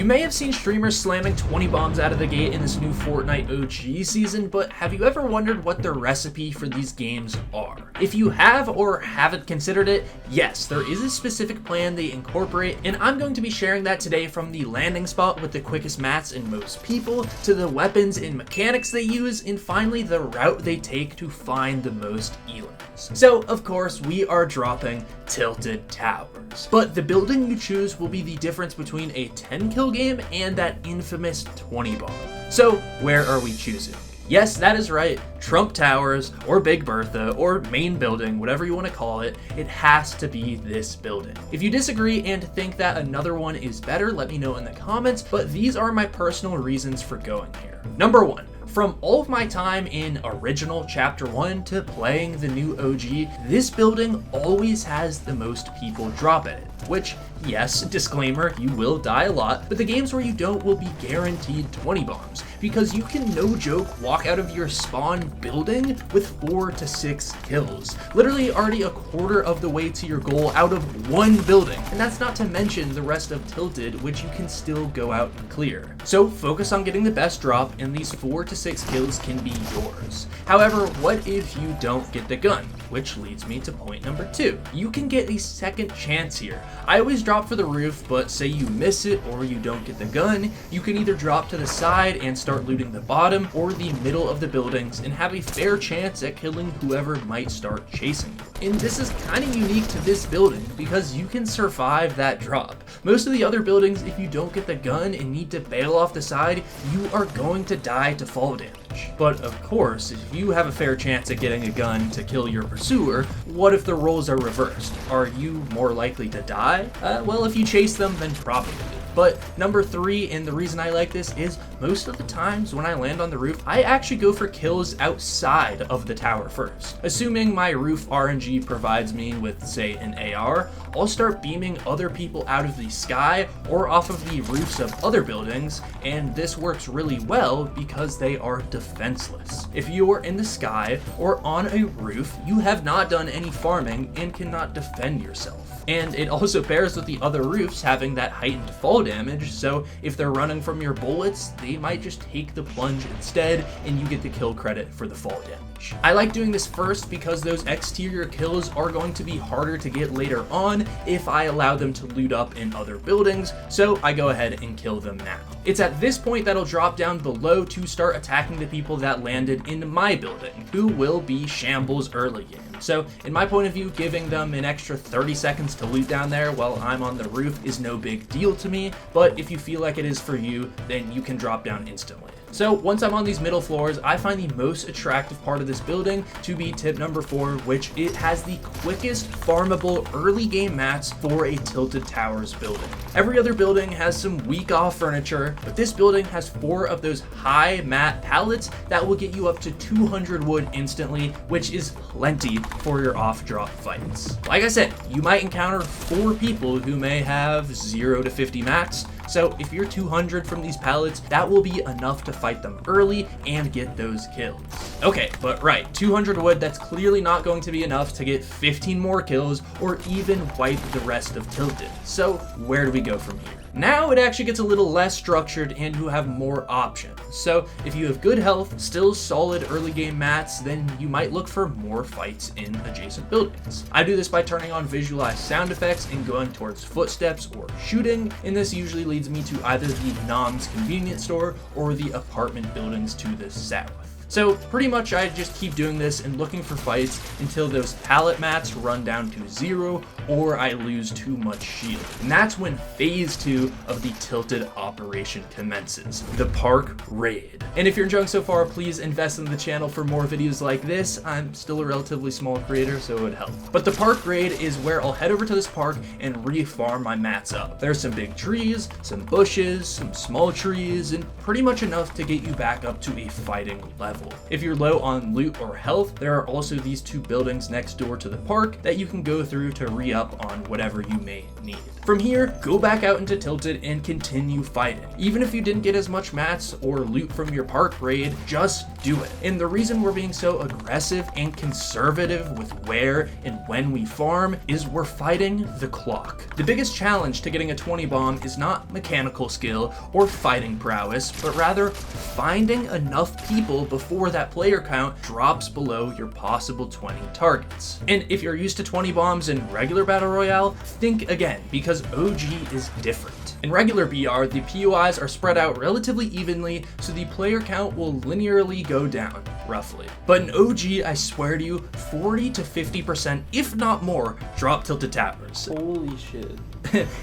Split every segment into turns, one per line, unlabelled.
You may have seen streamers slamming 20 bombs out of the gate in this new Fortnite OG season, but have you ever wondered what the recipe for these games are? If you have or haven't considered it, yes, there is a specific plan they incorporate, and I'm going to be sharing that today, from the landing spot with the quickest mats in most people, to the weapons and mechanics they use, and finally the route they take to find the most elims. So, of course, we are dropping Tilted Towers. But the building you choose will be the difference between a 10 kill game and that infamous 20 bomb. So, where are we choosing? Yes, that is right, Trump Towers, or Big Bertha, or main building, whatever you want to call it, it has to be this building. If you disagree and think that another one is better, let me know in the comments, but these are my personal reasons for going here. Number 1. From all of my time in original Chapter 1 to playing the new OG, this building always has the most people drop at it. Which, yes, disclaimer, you will die a lot, but the games where you don't will be guaranteed 20 bombs, because you can, no joke, walk out of your spawn building with 4 to 6 kills. Literally already a quarter of the way to your goal out of one building, and that's not to mention the rest of Tilted, which you can still go out and clear. So focus on getting the best drop, and these 4 to 6 kills can be yours. However, what if you don't get the gun? Which leads me to point number 2. You can get a second chance here. I always drop for the roof, but say you miss it or you don't get the gun, you can either drop to the side and start looting the bottom or the middle of the buildings and have a fair chance at killing whoever might start chasing you. And this is kind of unique to this building because you can survive that drop. Most of the other buildings, if you don't get the gun and need to bail off the side, you are going to die to fall damage. But of course, if you have a fair chance at getting a gun to kill your pursuer, what if the roles are reversed? Are you more likely to die? Well, if you chase them, then probably. But number 3, and the reason I like this, is most of the times when I land on the roof, I actually go for kills outside of the tower first. Assuming my roof RNG provides me with, say, an AR, I'll start beaming other people out of the sky or off of the roofs of other buildings, and this works really well because they are defenseless. If you are in the sky or on a roof, you have not done any farming and cannot defend yourself. And it also pairs with the other roofs having that heightened fall damage, so if they're running from your bullets, they might just take the plunge instead, and you get the kill credit for the fall damage. I like doing this first because those exterior kills are going to be harder to get later on if I allow them to loot up in other buildings, so I go ahead and kill them now. It's at this point that I'll drop down below to start attacking the people that landed in my building, who will be shambles early game. So, in my point of view, giving them an extra 30 seconds to loot down there while I'm on the roof is no big deal to me, but if you feel like it is for you, then you can drop down instantly. So once I'm on these middle floors, I find the most attractive part of this building to be tip number 4, which it has the quickest farmable early game mats for a Tilted Towers building. Every other building has some weak off furniture, but this building has 4 of those high mat pallets that will get you up to 200 wood instantly, which is plenty for your off drop fights. Like I said, you might encounter 4 people who may have 0 to 50 mats, so if you're 200 from these pallets, that will be enough to fight them early and get those kills. Okay, but right, 200 wood, that's clearly not going to be enough to get 15 more kills or even wipe the rest of Tilted. So where do we go from here? Now it actually gets a little less structured and you have more options. So if you have good health, still solid early game mats, then you might look for more fights in adjacent buildings. I do this by turning on visualized sound effects and going towards footsteps or shooting, and this usually leads me to either the Nom's convenience store or the apartment buildings to the south. So pretty much I just keep doing this and looking for fights until those pallet mats run down to 0 or I lose too much shield. And that's when phase 2 of the Tilted operation commences, the park raid. And if you're enjoying so far, please invest in the channel for more videos like this. I'm still a relatively small creator, so it would help. But the park raid is where I'll head over to this park and re-farm my mats up. There's some big trees, some bushes, some small trees, and pretty much enough to get you back up to a fighting level. careful. If you're low on loot or health, there are also these 2 buildings next door to the park that you can go through to re-up on whatever you may need. From here, go back out into Tilted and continue fighting. Even if you didn't get as much mats or loot from your park raid, just do it. And the reason we're being so aggressive and conservative with where and when we farm is we're fighting the clock. The biggest challenge to getting a 20 bomb is not mechanical skill or fighting prowess, but rather finding enough people before that player count drops below your possible 20 targets. And if you're used to 20 bombs in regular Battle Royale, think again, because OG is different. In regular BR, the POIs are spread out relatively evenly, so the player count will linearly go down, roughly. But in OG, I swear to you, 40 to 50%, if not more, drop tilted towers.
Holy shit.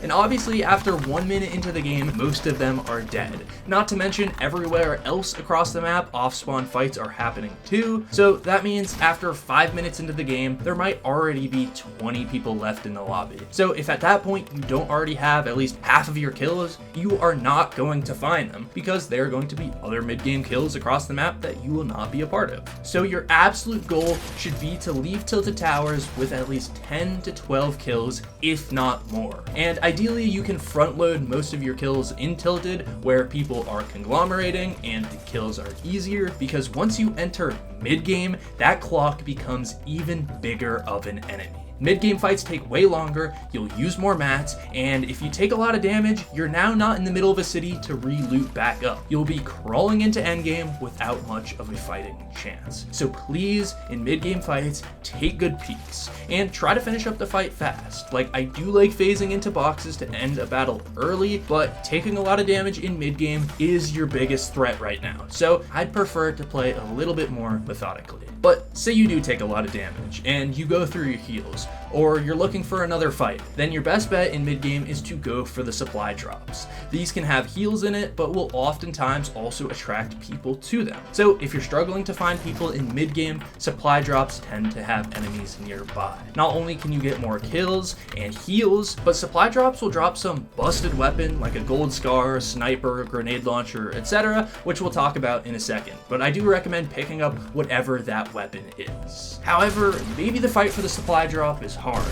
And obviously, after 1 minute into the game, most of them are dead. Not to mention, everywhere else across the map, off-spawn fights are happening too. So that means after 5 minutes into the game, there might already be 20 people left in the lobby. So if at that point you don't already have at least half of your kills, you are not going to find them, because there are going to be other mid-game kills across the map that you will not be a part of. So your absolute goal should be to leave Tilted Towers with at least 10 to 12 kills, if not more. And ideally, you can front load most of your kills in Tilted, where people are conglomerating and the kills are easier, because once you enter mid-game, that clock becomes even bigger of an enemy. Mid-game fights take way longer, you'll use more mats, and if you take a lot of damage, you're now not in the middle of a city to re-loot back up. You'll be crawling into endgame without much of a fighting chance. So please, in mid-game fights, take good peeks, and try to finish up the fight fast. Like, I do like phasing into boxes to end a battle early, but taking a lot of damage in mid-game is your biggest threat right now. So I'd prefer to play a little bit more methodically. But say you do take a lot of damage, and you go through your heals, or you're looking for another fight, then your best bet in mid-game is to go for the supply drops. These can have heals in it, but will oftentimes also attract people to them. So if you're struggling to find people in mid-game, supply drops tend to have enemies nearby. Not only can you get more kills and heals, but supply drops will drop some busted weapon like a gold scar, a sniper, a grenade launcher, etc., which we'll talk about in a second. But I do recommend picking up whatever that weapon is. However, maybe the fight for the supply drop is hard,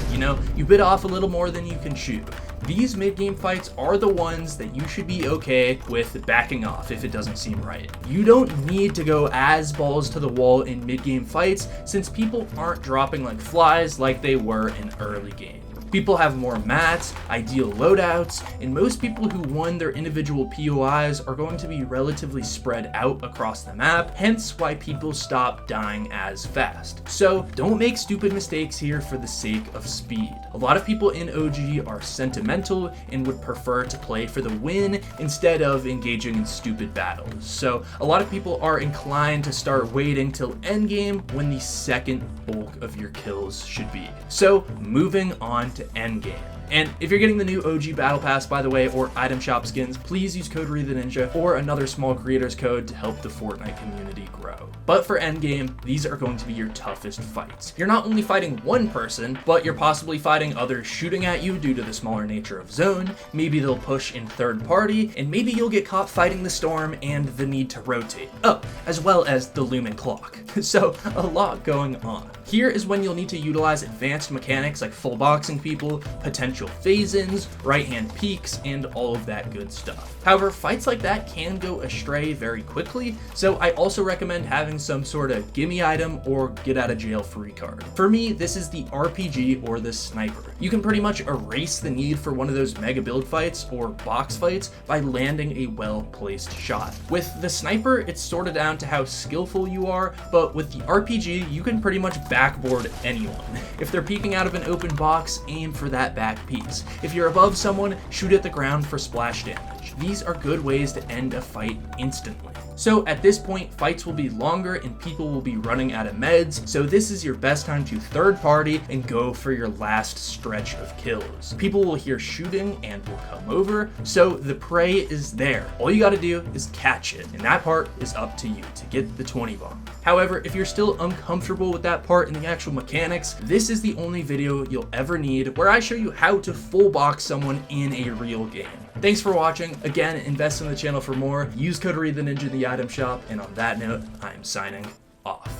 you bit off a little more than you can chew. These mid-game fights are the ones that you should be okay with backing off if it doesn't seem right. You don't need to go as balls to the wall in mid-game fights, since people aren't dropping like flies like they were in early game. People have more mats, ideal loadouts, and most people who won their individual POIs are going to be relatively spread out across the map, hence why people stop dying as fast. So don't make stupid mistakes here for the sake of speed. A lot of people in OG are sentimental and would prefer to play for the win instead of engaging in stupid battles. So a lot of people are inclined to start waiting till endgame when the second bulk of your kills should be. So moving on to endgame. And if you're getting the new OG Battle Pass, by the way, or item shop skins, please use code reidtheninja or another small creator's code to help the Fortnite community grow. But for endgame, these are going to be your toughest fights. You're not only fighting one person, but you're possibly fighting others shooting at you due to the smaller nature of zone, maybe they'll push in third party, and maybe you'll get caught fighting the storm and the need to rotate. Oh, as well as the looming clock. So a lot going on. Here is when you'll need to utilize advanced mechanics like full boxing people, potential phase-ins, right-hand peeks, and all of that good stuff. However, fights like that can go astray very quickly, so I also recommend having some sort of gimme item or get out of jail free card. For me, this is the RPG or the sniper. You can pretty much erase the need for one of those mega build fights or box fights by landing a well-placed shot. With the sniper, it's sort of down to how skillful you are, but with the RPG, you can pretty much backboard anyone. If they're peeking out of an open box, aim for that back piece. If you're above someone, shoot at the ground for splash damage. These are good ways to end a fight instantly. So at this point, fights will be longer and people will be running out of meds, so this is your best time to third party and go for your last stretch of kills. People will hear shooting and will come over, so the prey is there. All you gotta do is catch it, and that part is up to you to get the 20 bomb. However, if you're still uncomfortable with that part and the actual mechanics, this is the only video you'll ever need where I show you how to full box someone in a real game. Thanks for watching. Again, invest in the channel for more. Use code reidtheninja in the item shop. And on that note, I'm signing off.